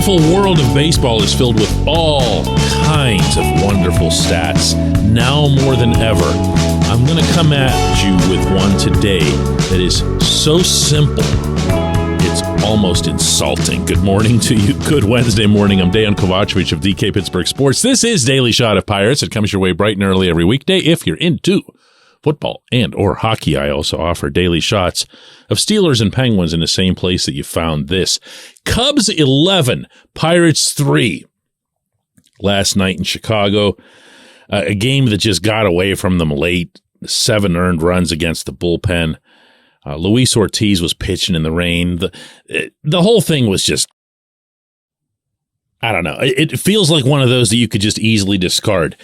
wonderful world of baseball is filled with all kinds of wonderful stats. Now more than ever, I'm going to come at you with one today that is so simple, it's almost insulting. Good morning to you. Good Wednesday morning. I'm Dejan Kovacevic of DK Pittsburgh Sports. This is Daily Shot of Pirates. It comes your way bright and early every weekday. If you're into football and or hockey, I also offer daily shots of Steelers and Penguins in the same place that you found this. Cubs 11, Pirates 3. Last night in Chicago, a game that just got away from them late. 7 earned runs against the bullpen. Luis Ortiz was pitching in the rain. The whole thing was just, I don't know. It feels like one of those that you could just easily discard.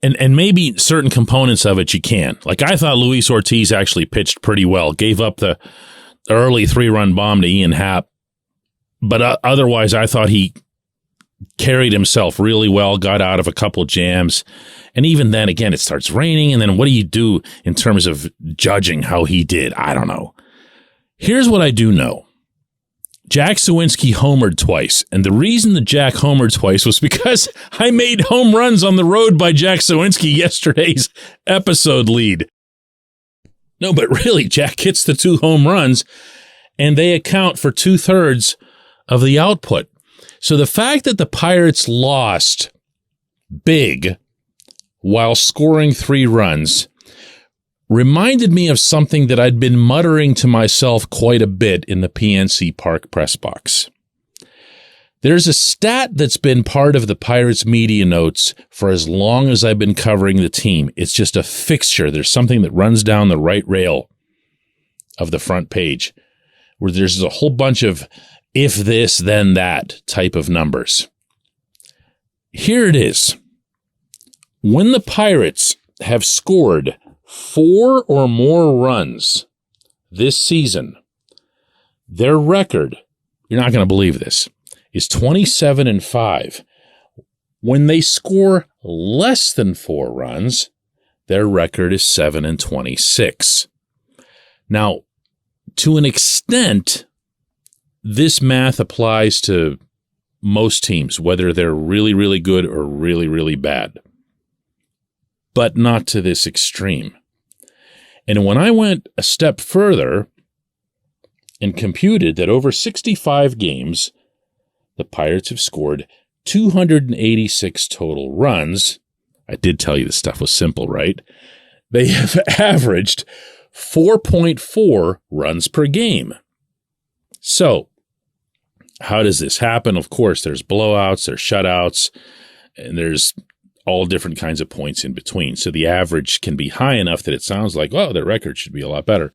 And maybe certain components of it you can. Like, I thought Luis Ortiz actually pitched pretty well. Gave up the early 3-run bomb to Ian Happ. But otherwise, I thought he carried himself really well, got out of a couple jams. And even then, again, it starts raining. And then what do you do in terms of judging how he did? I don't know. Here's what I do know. Jack Suwinski homered twice. And the reason that Jack homered twice was because I made home runs on the road by Jack Suwinski yesterday's episode lead. No, but really, Jack hits the 2 home runs, and they account for 2/3 of the output. So the fact that the Pirates lost big while scoring 3 runs reminded me of something that I'd been muttering to myself quite a bit in the PNC Park press box. There's a stat that's been part of the Pirates media notes for as long as I've been covering the team. It's just a fixture. There's something that runs down the right rail of the front page where there's a whole bunch of if this, then that type of numbers. Here it is. When the Pirates have scored 4 or more runs this season, their record, you're not going to believe this, is 27-5. When they score less than 4 runs, their record is 7-26. Now, to an extent, this math applies to most teams, whether they're really, really good or really, really bad, but not to this extreme. And when I went a step further and computed that over 65 games, the Pirates have scored 286 total runs. I did tell you this stuff was simple, right? They have averaged 4.4 runs per game. So, how does this happen? Of course, there's blowouts, there's shutouts, and there's all different kinds of points in between. So the average can be high enough that it sounds like, well, their record should be a lot better.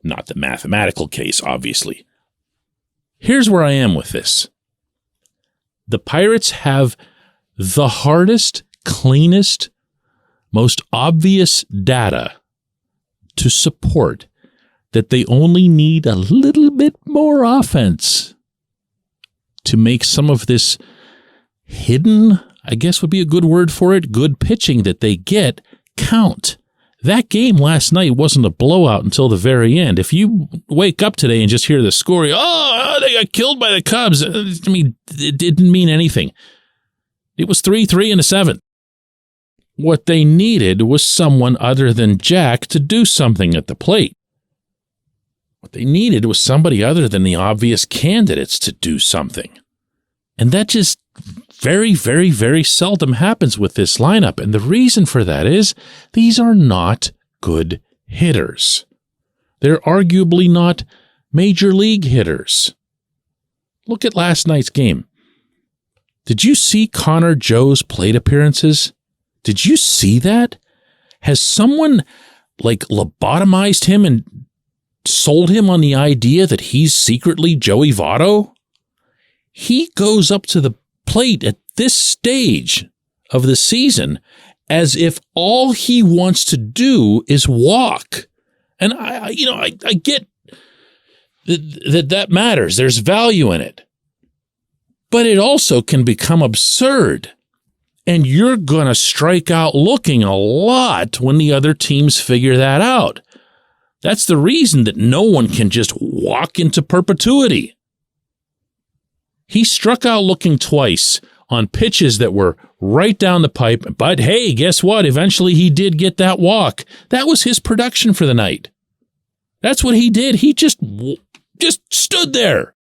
Not the mathematical case, obviously. Here's where I am with this. The Pirates have the hardest, cleanest, most obvious data to support that they only need a little bit more offense to make some of this hidden, I guess would be a good word for it, good pitching that they get count. That game last night wasn't a blowout until the very end. If you wake up today and just hear the score, they got killed by the Cubs. I mean, it didn't mean anything. It was 3-3 in the 7th. What they needed was someone other than Jack to do something at the plate. What they needed was somebody other than the obvious candidates to do something. And that just very, very, very seldom happens with this lineup. And the reason for that is these are not good hitters. They're arguably not major league hitters. Look at last night's game. Did you see Connor Joe's plate appearances? Did you see that? Has someone lobotomized him and sold him on the idea that he's secretly Joey Votto? He goes up to the plate at this stage of the season as if all he wants to do is walk. And I get that matters. There's value in it. But it also can become absurd. And you're going to strike out looking a lot when the other teams figure that out. That's the reason that no one can just walk into perpetuity. He struck out looking twice on pitches that were right down the pipe. But hey, guess what? Eventually he did get that walk. That was his production for the night. That's what he did. He just stood there.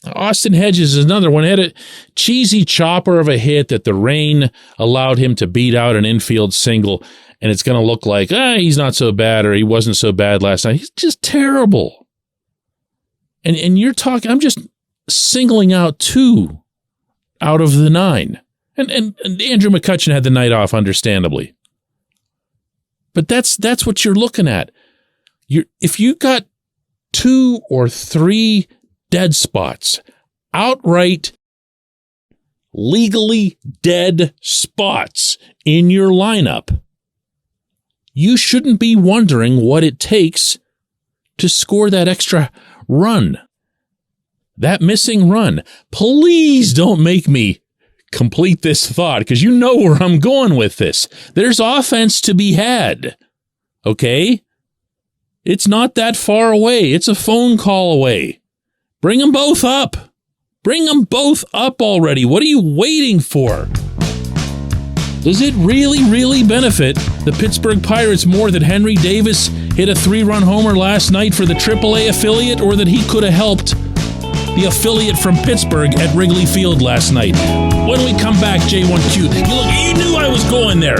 Austin Hedges is another one. Had a cheesy chopper of a hit that the rain allowed him to beat out an infield single, and it's going to look like, he's not so bad, or he wasn't so bad last night. He's just terrible. And you're talking, I'm just singling out 2 out of the 9. And Andrew McCutchen had the night off, understandably. But that's what you're looking at. If you got 2 or 3 dead spots, outright, legally dead spots in your lineup, you shouldn't be wondering what it takes to score that extra run. That missing run. Please don't make me complete this thought, because you know where I'm going with this. There's offense to be had, okay? It's not that far away. It's a phone call away. Bring them both up. Bring them both up already. What are you waiting for? Does it really benefit the Pittsburgh Pirates more that Henry Davis hit a 3-run homer last night for the AAA affiliate, or that he could have helped the affiliate from Pittsburgh at Wrigley Field last night? When we come back, J1Q, you knew I was going there.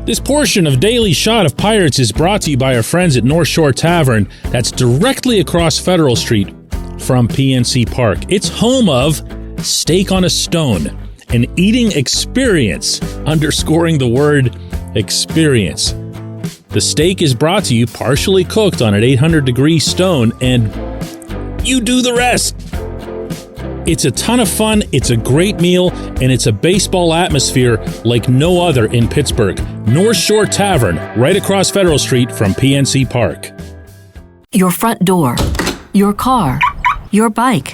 This portion of Daily Shot of Pirates is brought to you by our friends at North Shore Tavern, that's directly across Federal Street from PNC Park. It's home of Steak on a Stone, an eating experience, underscoring the word experience. The steak is brought to you partially cooked on an 800-degree stone, and you do the rest. It's a ton of fun, it's a great meal, and it's a baseball atmosphere like no other in Pittsburgh. North Shore Tavern, right across Federal Street from PNC Park. Your front door, your car, your bike,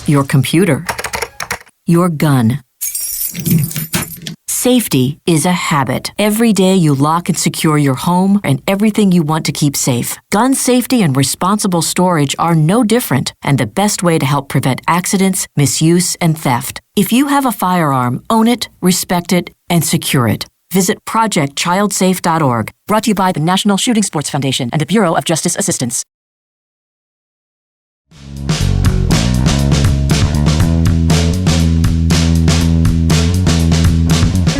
your computer, your gun. Safety is a habit. Every day you lock and secure your home and everything you want to keep safe. Gun safety and responsible storage are no different, and the best way to help prevent accidents, misuse, and theft. If you have a firearm, own it, respect it, and secure it. Visit ProjectChildSafe.org. Brought to you by the National Shooting Sports Foundation and the Bureau of Justice Assistance.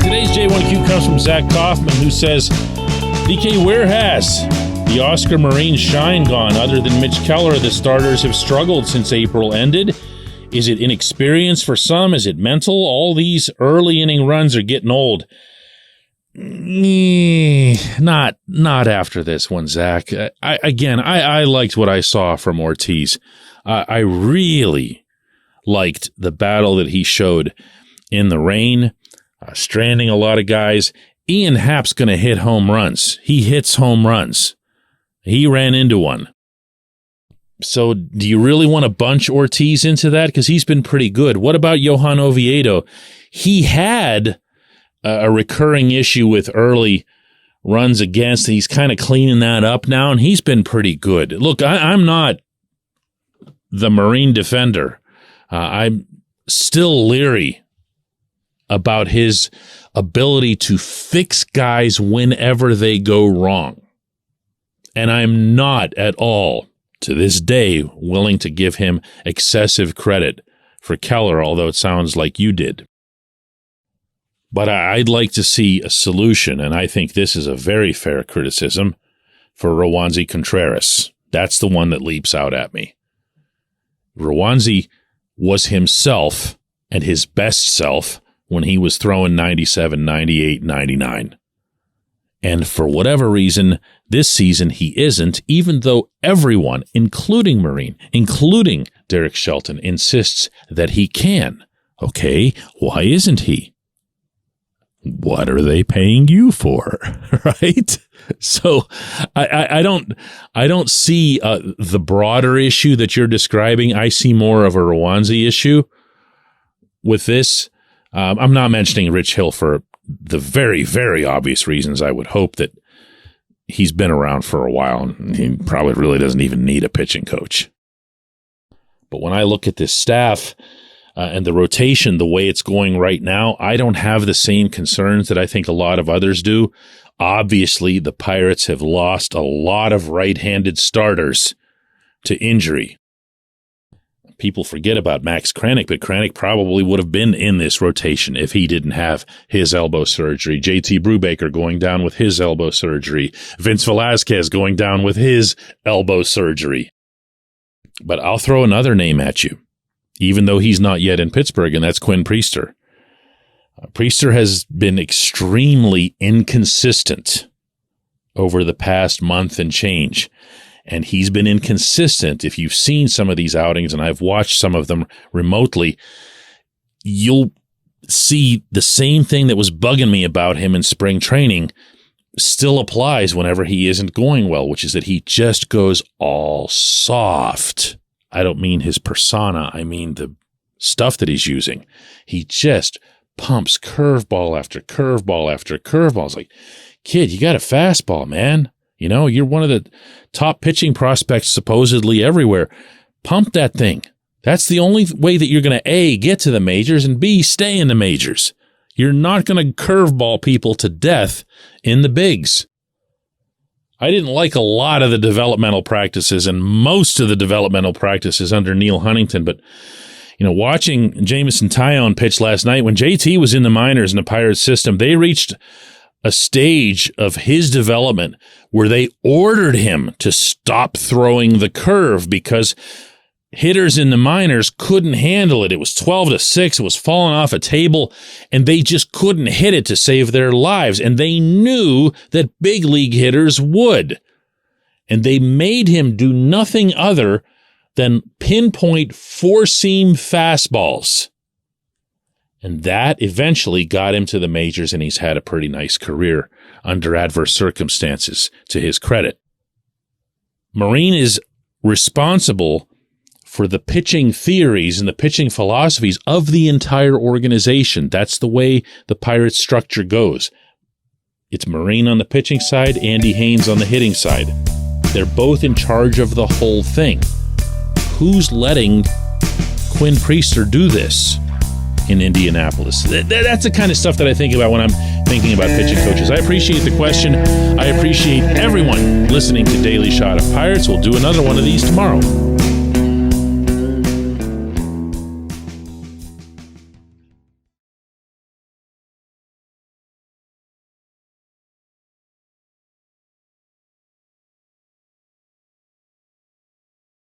Today's J1Q comes from Zach Kaufman, who says, DK, where has the Oscar Marine shine gone? Other than Mitch Keller, the starters have struggled since April ended. Is it inexperience for some? Is it mental? All these early inning runs are getting old. Not after this one, Zach. I liked what I saw from Ortiz. I really liked the battle that he showed in the rain. Stranding a lot of guys. Ian Happ's going to hit home runs. He hits home runs. He ran into one. So do you really want to bunch Ortiz into that? Because he's been pretty good. What about Johan Oviedo? He had a recurring issue with early runs against. He's kind of cleaning that up now, and he's been pretty good. Look, I'm not the Marine defender. I'm still leery about his ability to fix guys whenever they go wrong. And I'm not at all, to this day, willing to give him excessive credit for Keller, although it sounds like you did. But I'd like to see a solution, and I think this is a very fair criticism for Rowanzi Contreras. That's the one that leaps out at me. Rowanzi was himself and his best self when he was throwing 97, 98, 99. And for whatever reason, this season he isn't, even though everyone, including Marine, including Derek Shelton, insists that he can. Okay, why isn't he? What are they paying you for? Right? So I don't see the broader issue that you're describing. I see more of a Rowanzi issue with this. I'm not mentioning Rich Hill for the very, very obvious reasons. I would hope that he's been around for a while and he probably really doesn't even need a pitching coach. But when I look at this staff and the rotation, the way it's going right now, I don't have the same concerns that I think a lot of others do. Obviously, the Pirates have lost a lot of right-handed starters to injury. People forget about Max Kranick, but Kranick probably would have been in this rotation if he didn't have his elbow surgery. JT Brubaker going down with his elbow surgery. Vince Velasquez going down with his elbow surgery. But I'll throw another name at you, even though he's not yet in Pittsburgh, and that's Quinn Priester. Priester has been extremely inconsistent over the past month and change. And he's been inconsistent. If you've seen some of these outings, and I've watched some of them remotely, you'll see the same thing that was bugging me about him in spring training still applies whenever he isn't going well, which is that he just goes all soft. I don't mean his persona. I mean the stuff that he's using. He just pumps curveball after curveball after curveball. It's like, kid, you got a fastball, man. You know, you're one of the top pitching prospects supposedly everywhere. Pump that thing. That's the only way that you're going to, A, get to the majors, and B, stay in the majors. You're not going to curveball people to death in the bigs. I didn't like a lot of the developmental practices and most of the developmental practices under Neil Huntington, but you know, watching Jameson Taillon pitch last night, when JT was in the minors in the Pirates system, they reached a stage of his development where they ordered him to stop throwing the curve because hitters in the minors couldn't handle it. It was 12-6. It was falling off a table, and they just couldn't hit it to save their lives. And they knew that big league hitters would. And they made him do nothing other than pinpoint four-seam fastballs. And that eventually got him to the majors, and he's had a pretty nice career under adverse circumstances, to his credit. Marine is responsible for the pitching theories and the pitching philosophies of the entire organization. That's the way the Pirates structure goes. It's Marine on the pitching side, Andy Haynes on the hitting side. They're both in charge of the whole thing. Who's letting Quinn Priester do this in Indianapolis? That's the kind of stuff that I think about when I'm thinking about pitching coaches. I appreciate the question. I appreciate everyone listening to Daily Shot of Pirates. We'll do another one of these tomorrow.